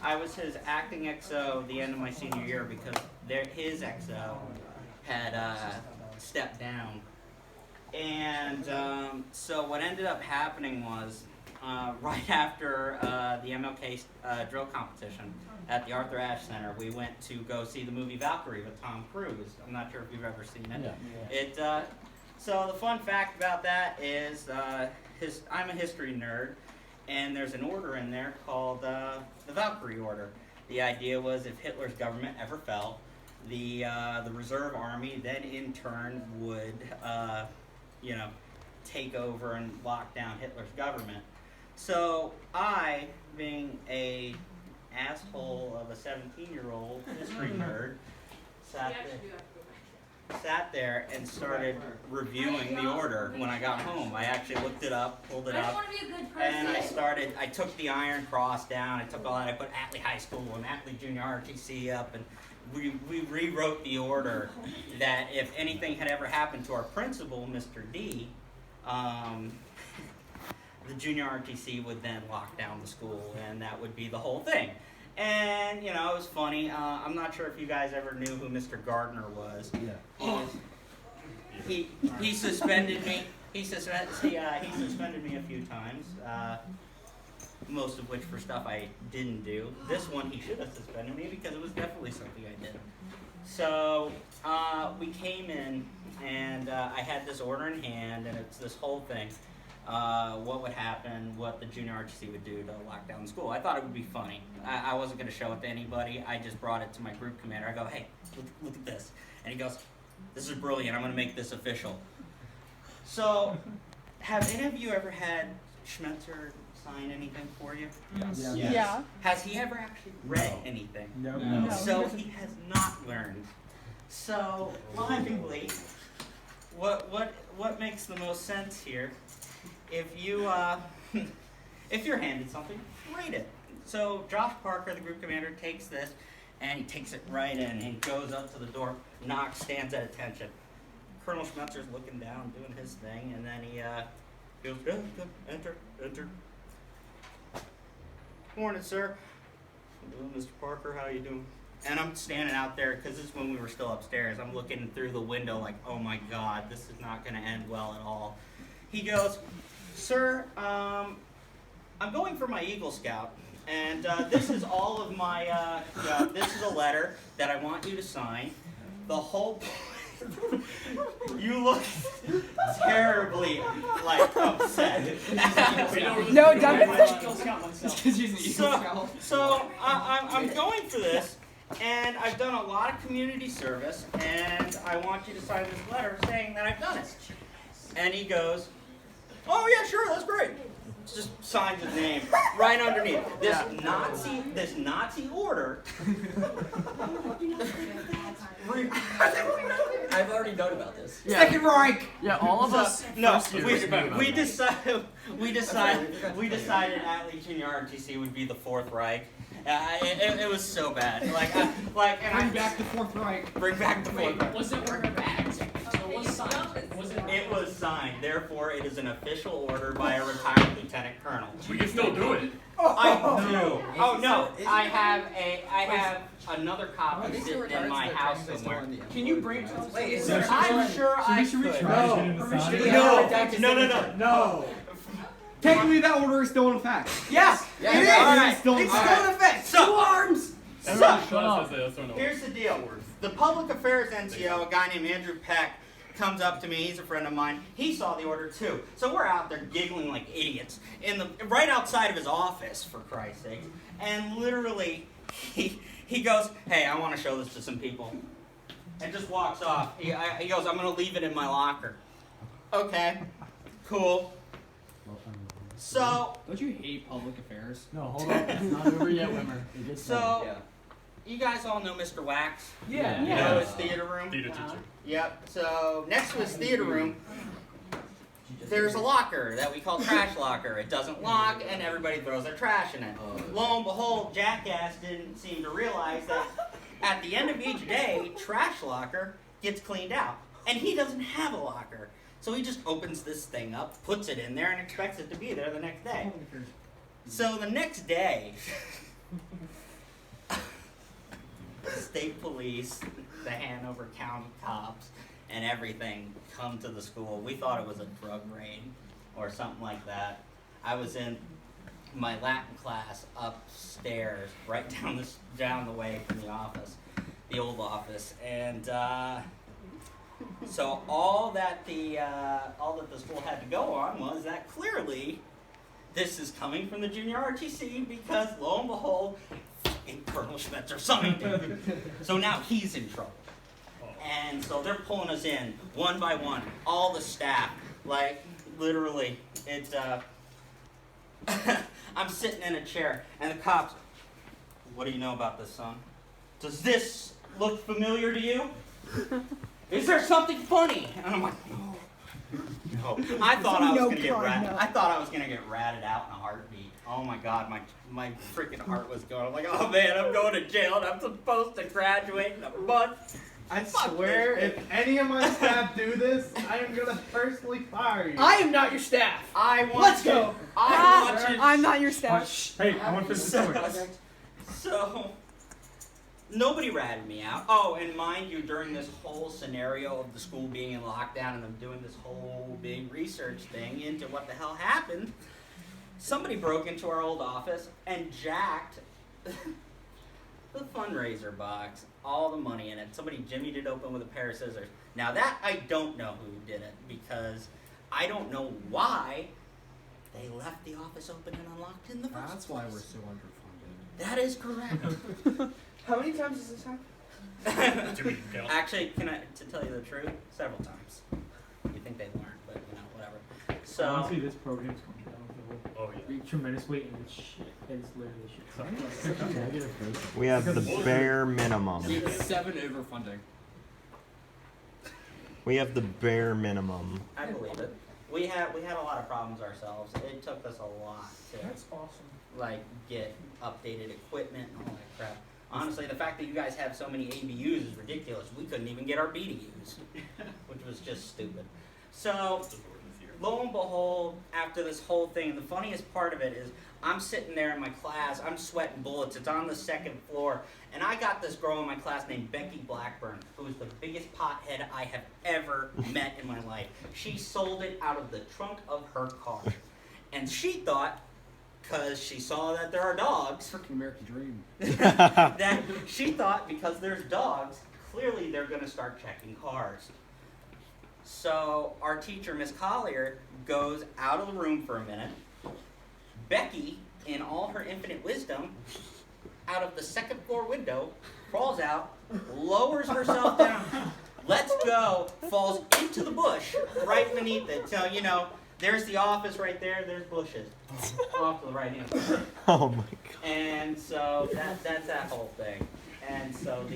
I was his acting XO the end of my senior year because his XO had stepped down. And so what ended up happening was right after the MLK drill competition at the Arthur Ashe Center, we went to go see the movie Valkyrie with Tom Cruise. I'm not sure if you've ever seen it. Yeah. So the fun fact about that is I'm a history nerd, and there's an order in there called the Valkyrie Order. The idea was if Hitler's government ever fell, the Reserve Army then in turn would take over and lock down Hitler's government. So I, being a asshole of a 17-year-old history nerd, sat there and started reviewing the order when I got home. I actually looked it up, pulled it up, and I took the Iron Cross down, I took all that, I put Atlee High School and Atlee Junior RTC up, and we rewrote the order that if anything had ever happened to our principal, Mr. D, the junior RTC would then lock down the school, and that would be the whole thing. And, it was funny. I'm not sure if you guys ever knew who Mr. Gardner was. Yeah. He suspended me. He suspended me a few times, most of which for stuff I didn't do. This one he should have suspended me because it was definitely something I did. So we came in, and I had this order in hand, and it's this whole thing. What would happen, what the junior RTC would do to lock down the school. I thought it would be funny. I wasn't going to show it to anybody. I just brought it to my group commander. I go, hey, look at this. And he goes, this is brilliant. I'm going to make this official. So, have any of you ever had Schmetzer sign anything for you? Yes. Yeah. Has he ever actually read anything? No. So he has not learned. So, logically, what makes the most sense here? If you're handed something, read it. So Josh Parker, the group commander, takes this, and he takes it right in, and he goes up to the door, knocks, stands at attention. Colonel Schmetzer's looking down, doing his thing, and then he goes, enter. Morning, sir. Mr. Parker, how you doing? And I'm standing out there, because this is when we were still upstairs. I'm looking through the window like, oh my God, this is not going to end well at all. He goes, sir, I'm going for my Eagle Scout, and this is all of my, this is a letter that I want you to sign. The whole, you look terribly, upset. No, Devin's So I'm going for this, and I've done a lot of community service, and I want you to sign this letter saying that I've done it. And he goes, oh yeah, sure, that's great. Just signs his name right underneath. This Nazi order. I've already known about this. Yeah. Second Reich. Yeah, all of us. No, we decided Atlee Junior RTC would be the Fourth Reich. It was so bad. Bring back the Fourth Reich. Bring back the Fourth Reich. Was it back? So it was signed. It was signed. Therefore, it is an official order by a retired lieutenant colonel. We can still do it. I do. Oh no, I have another copy sitting in my house somewhere. Can you bring it to us? Wait, I'm sure I could. No. Technically, that order is still in effect. Yes, It is. All right. It's still in effect. So, Two arms. Here's the deal. The public affairs NCO, a guy named Andrew Peck, comes up to me. He's a friend of mine. He saw the order too. So we're out there giggling like idiots right outside of his office, for Christ's sake. And literally, he goes, "Hey, I want to show this to some people," and just walks off. He goes, "I'm going to leave it in my locker." Okay, cool. So, Don't you hate public affairs? No, hold on. It's not over yet, Wimmer. It gets so you guys all know Mr. Wax? Yeah. You know his theater room? Theater teacher. Yep. So next to his theater room, there's a locker that we call trash locker. It doesn't lock, and everybody throws their trash in it. Lo and behold, Jackass didn't seem to realize that at the end of each day, trash locker gets cleaned out, and he doesn't have a locker. So he just opens this thing up, puts it in there, and expects it to be there the next day. So the next day, state police, the Hanover County cops, and everything come to the school. We thought it was a drug raid or something like that. I was in my Latin class upstairs, right down the way from the office, the old office, and so all that the school had to go on was that clearly this is coming from the junior RTC because lo and behold, Colonel Schmetzer signed it. So now he's in trouble. And so they're pulling us in one by one, all the staff, like literally, it's I'm sitting in a chair and the cops, what do you know about this, son? Does this look familiar to you? Is there something funny? And I'm like, no. I thought I was gonna get I thought I was gonna get ratted out in a heartbeat. Oh my god, my freaking heart was going. I'm like, oh man, I'm going to jail and I'm supposed to graduate in a month. I swear, if any of my staff do this, I am gonna personally fire you. I am not your staff. Let's go. I'm not your staff. Hey, I want to finish the story. So, nobody ratted me out. Oh, and mind you, during this whole scenario of the school being in lockdown and I'm doing this whole big research thing into what the hell happened, somebody broke into our old office and jacked the fundraiser box, all the money in it. Somebody jimmied it open with a pair of scissors. Now that I don't know who did it because I don't know why they left the office open and unlocked in the first That's place. why we're so underfunded. That is correct. How many times has this happened? Actually, to tell you the truth, several times. You think they learned, but whatever. So Honestly, this program's going downhill. Oh yeah. Tremendous weight and it's shit. It's literally shit. We have the bare minimum. 7 overfunding. We have the bare minimum. I believe it. We had a lot of problems ourselves. It took us a lot to That's awesome. get updated equipment and all that crap. Honestly, the fact that you guys have so many ABUs is ridiculous. We couldn't even get our BDUs, which was just stupid. So, lo and behold, after this whole thing, the funniest part of it is I'm sitting there in my class, I'm sweating bullets, it's on the second floor, and I got this girl in my class named Becky Blackburn, who is the biggest pothead I have ever met in my life. She sold it out of the trunk of her car. And she thought, because she saw that there are dogs, Freaking American dream. that she thought because there's dogs, clearly they're going to start checking cars. So our teacher, Miss Collier, goes out of the room for a minute. Becky, in all her infinite wisdom, out of the second floor window, crawls out, lowers herself down, lets go, falls into the bush right beneath it. So, there's the office right there, there's bushes off to the right hand side. Oh my god. And so that's that whole thing. And so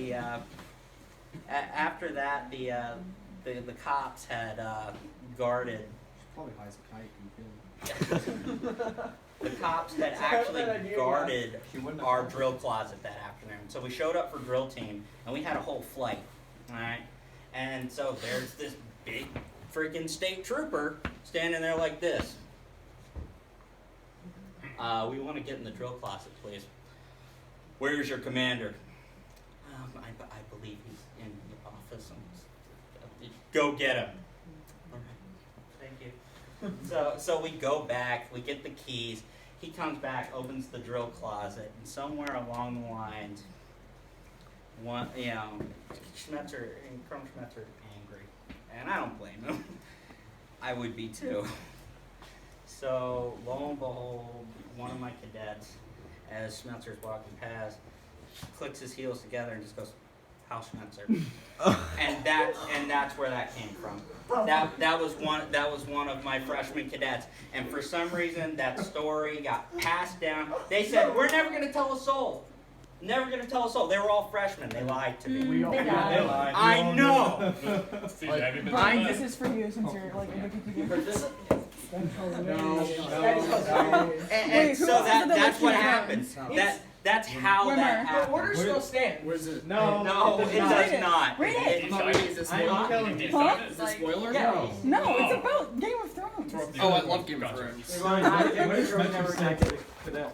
after that, the cops had guarded. Probably high as a kite. The cops had actually guarded our drill closet that afternoon. So we showed up for drill team, and we had a whole flight. All right, and so there's this big freaking state trooper standing there like this. We want to get in the drill closet, please. Where's your commander? I believe he's in the office. Go get him. All right. Thank you. So we go back. We get the keys. He comes back, opens the drill closet, and somewhere along the lines, Schmetzer and Colonel Schmetzer are angry, and I don't blame him. I would be too. So lo and behold, one of my cadets, as Schmetzer's walking past, clicks his heels together and just goes, "How Schmetzer?" and that's where that came from. That was one of my freshman cadets, and for some reason that story got passed down. They said, "We're never going to tell a soul. Never going to tell a soul." They were all freshmen. They lied to me. They lied. I know. This is for you since you're like a Wikipedia. And so that's what happens. That's how that The happens. order still stands. Where's it? No, it does not. Read it. I'm not reading. Is this I'm spoiler? telling you. Huh? Is this spoiler? Yeah. No, it's about Game of Thrones. Oh, I love Game of Thrones. Why did Schmetzer say cadet?